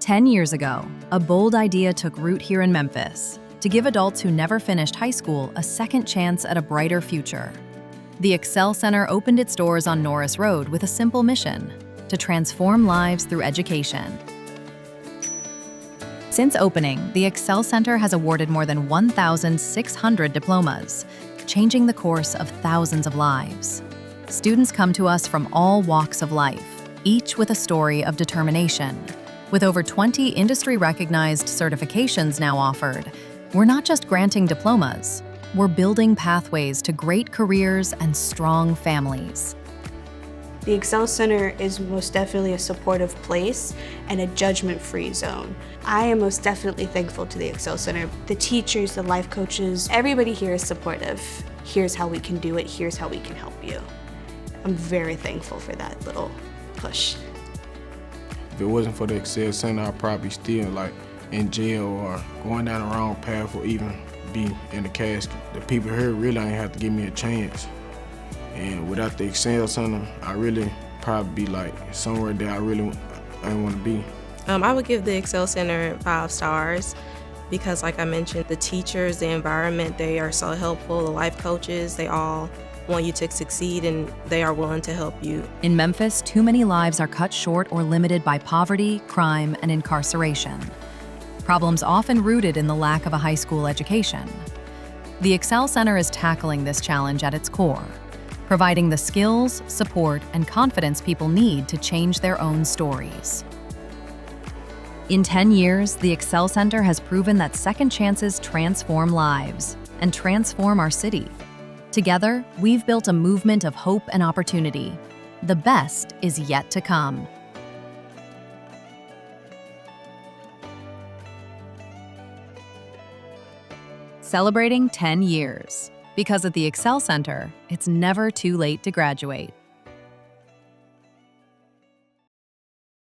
10 years ago, a bold idea took root here in Memphis to give adults who never finished high school a second chance at a brighter future. The Excel Center opened its doors on Norris Road with a simple mission: to transform lives through education. Since opening, the Excel Center has awarded more than 1,600 diplomas, changing the course of thousands of lives. Students come to us from all walks of life, each with a story of determination. With over 20 industry-recognized certifications now offered, we're not just granting diplomas, we're building pathways to great careers and strong families. The Excel Center is most definitely a supportive place and a judgment-free zone. I am most definitely thankful to the Excel Center. The teachers, the life coaches, everybody here is supportive. Here's how we can do it, here's how we can help you. I'm very thankful for that little push. If it wasn't for the Excel Center, I'd probably still in jail or going down the wrong path or even be in the casket. The people here really ain't have to give me a chance. And without the Excel Center, I really probably be somewhere that I really want to be. I would give the Excel Center 5 stars because, like I mentioned, the teachers, the environment, they are so helpful. The life coaches, they all want you to succeed and they are willing to help you. In Memphis, too many lives are cut short or limited by poverty, crime, and incarceration. Problems often rooted in the lack of a high school education. The Excel Center is tackling this challenge at its core, providing the skills, support, and confidence people need to change their own stories. In 10 years, the Excel Center has proven that second chances transform lives and transform our city. Together, we've built a movement of hope and opportunity. The best is yet to come. Celebrating 10 years. Because at the Excel Center, it's never too late to graduate.